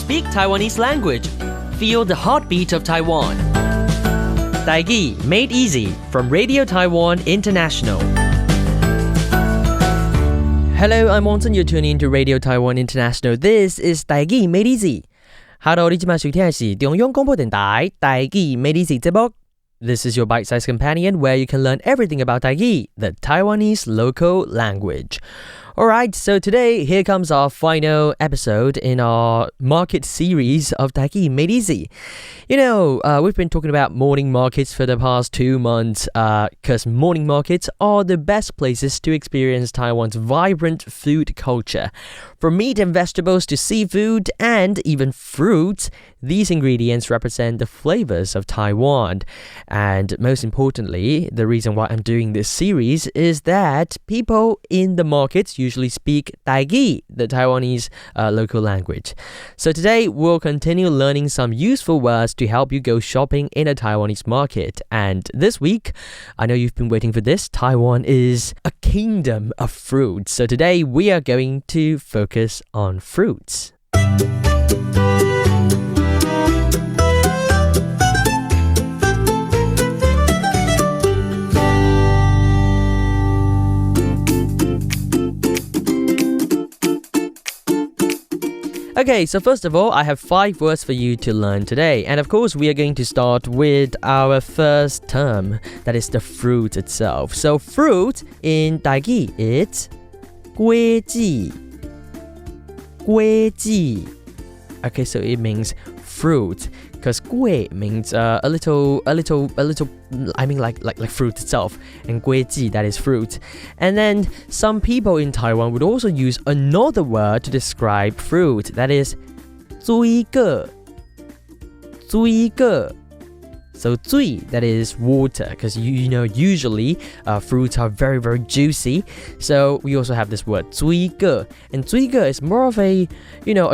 Speak Taiwanese language. Feel the heartbeat of Taiwan. Tâi-gí, made easy from Radio Taiwan International. Hello, I'm Wonton. You're tuning into Radio Taiwan International. This is Tâi-gí, made easy. Hello, 你今晚收聽嘅係中央廣播電台 Tâi-gí made easy 節目。This is your bite-sized companion where you can learn everything about Tâi-gí, the Taiwanese local language. Alright, so today, here comes our final episode in our market series of Tâi-gí Made Easy. You know, we've been talking about morning markets for the past 2 months because morning markets are the best places to experience Taiwan's vibrant food culture. From meat and vegetables to seafood and even fruits, these ingredients represent the flavors of Taiwan. And most importantly, the reason why I'm doing this series is that people in the markets usually speak Tâi-gí, the Taiwanese local language. So today, we'll continue learning some useful words to help you go shopping in a Taiwanese market. And this week, I know you've been waiting for this, Taiwan is a kingdom of fruits. So today, we are going to focus on fruits. Okay, so first of all, I have 5 words for you to learn today. And of course, we are going to start with our first term, that is the fruit itself. So fruit in Tâi-gí, it's kué-tsí. Kué-tsí. Okay, so it means fruit. Because kué means a little, I mean like fruit itself. And kué-tsí, that is fruit. And then some people in Taiwan would also use another word to describe fruit. That is tsuí-kó. Tsuí-kó. So tsuí, that is water, because you know usually fruits are very, very juicy. So we also have this word tsuí-kó. And tsuí-kó is more of a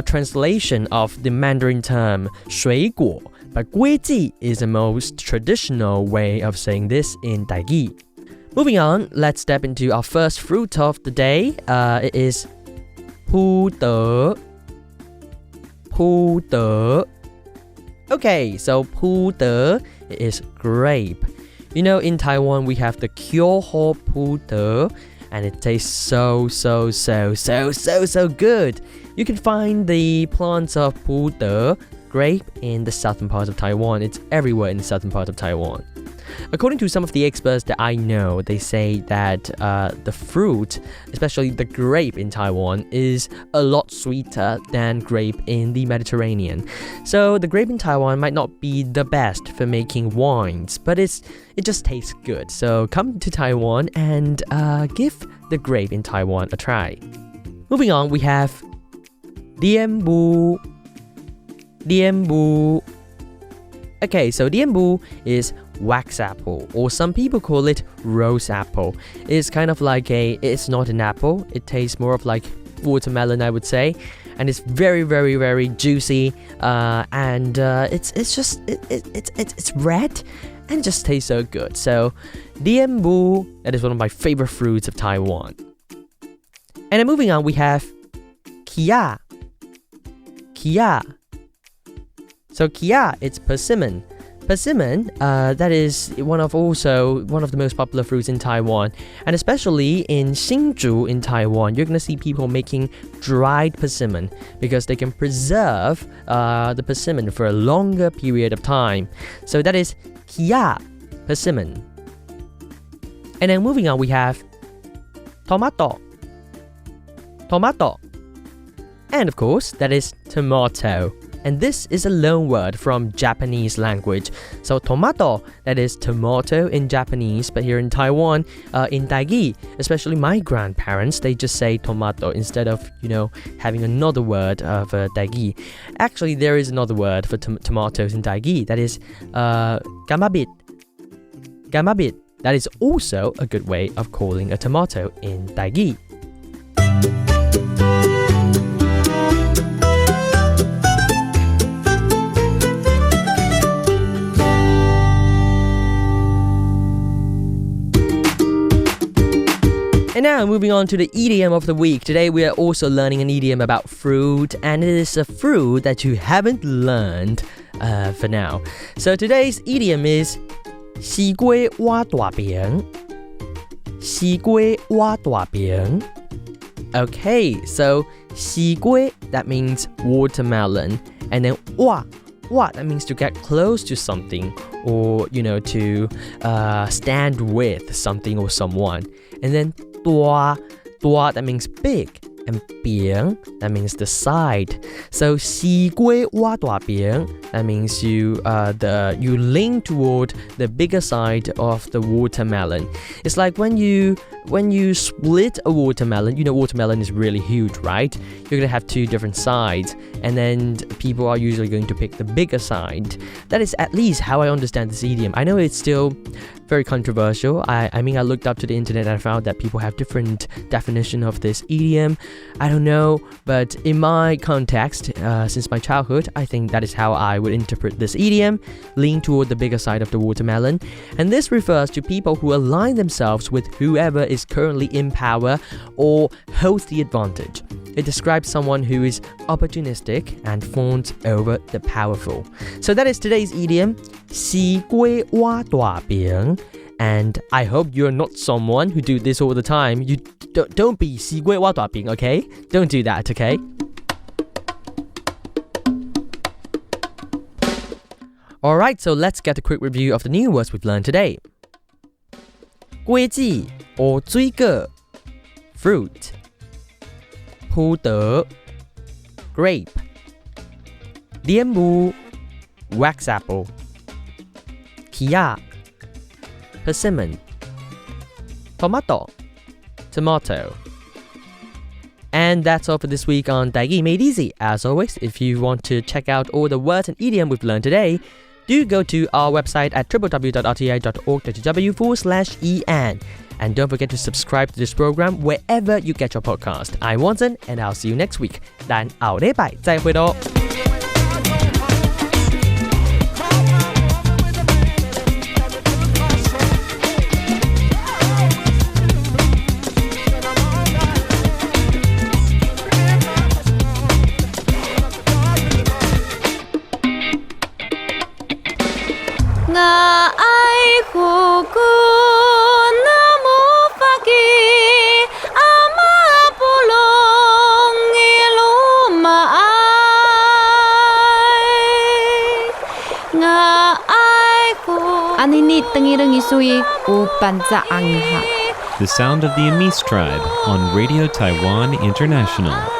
translation of the Mandarin term 水果. But kué-tsí is the most traditional way of saying this in Tâi-gí. Moving on, let's step into our first fruit of the day. It is phû-tô. Phû-tô. Okay, so phû-tô is grape. You know, in Taiwan, we have the kué-hó phû-tô, and it tastes so good. You can find the plants of phû-tô, grape, in the southern part of Taiwan. It's everywhere in the southern part of Taiwan. According to some of the experts that I know, they say that the fruit, especially the grape in Taiwan, is a lot sweeter than grape in the Mediterranean. So the grape in Taiwan might not be the best for making wines, but it just tastes good. So come to Taiwan and give the grape in Taiwan a try. Moving on, we have lián-bū. Lián-bū. Okay, so lián-bū is wax apple, or some people call it rose apple. It's kind of like it's not an apple. It tastes more of like watermelon, I would say, and it's very, very, very juicy. And it's red and just tastes so good. So lián-bū, that is one of my favorite fruits of Taiwan. And then moving on, we have khī-á. Khī-á. So khī-á, it's persimmon. Persimmon, that is one of the most popular fruits in Taiwan. And especially in Hsinchu in Taiwan, you're going to see people making dried persimmon because they can preserve the persimmon for a longer period of time. So that is khī-á, persimmon. And then moving on, we have thoo-má-tooh. Thoo-má-tooh. And of course, that is tomato. And this is a loan word from Japanese language. So thoo-má-tooh, that is tomato in Japanese, but here in Taiwan, in Tâi-gí, especially my grandparents, they just say tomato instead of, having another word for Tâi-gí. Actually, there is another word for tomatoes in Tâi-gí, that is gamabit. Gamabit. That is also a good way of calling a tomato in Tâi-gí. And now now, moving on to the idiom of the week. Today we are also learning an idiom about fruit, and it is a fruit that you haven't learned for now. So today's idiom is Si-kue倚大爿. Si-kue倚大爿. Okay, so Si-kue, that means watermelon, and then wa, that means to get close to something, or to stand with something or someone. And then tua, that means big, and pîng, that means the side. So Si-kue倚大爿, that means you lean toward the bigger side of the watermelon. It's like when you split a watermelon, watermelon is really huge, right? You're going to have two different sides, and then people are usually going to pick the bigger side. That is at least how I understand this idiom. I know it's still very controversial. I mean, I looked up to the internet and I found that people have different definition of this idiom. I don't know, but in my context, since my childhood, I think that is how I would interpret this idiom: lean toward the bigger side of the watermelon. And this refers to people who align themselves with whoever is currently in power or holds the advantage. It describes someone who is opportunistic and fawns over the powerful. So that is today's idiom, Si-kue倚大爿. And I hope you're not someone who do this all the time. You don't be Si-kue倚大爿, okay? Don't do that, okay? Alright, so let's get a quick review of the new words we've learned today. Kué-tsí or tsuí-kó, fruit. Phû-tô, grape. Lián-bū, wax apple. Khī-á, persimmon. Tôh-má-tooh, tomato. And that's all for this week on Tâi-gí Made Easy. As always, if you want to check out all the words and idiom we've learned today, do go to our website at www.rti.org.tw/en. And don't forget to subscribe to this program wherever you get your podcast. I'm Watson, and I'll see you next week. 但后礼拜再会咯。The sound of the Amis tribe on Radio Taiwan International.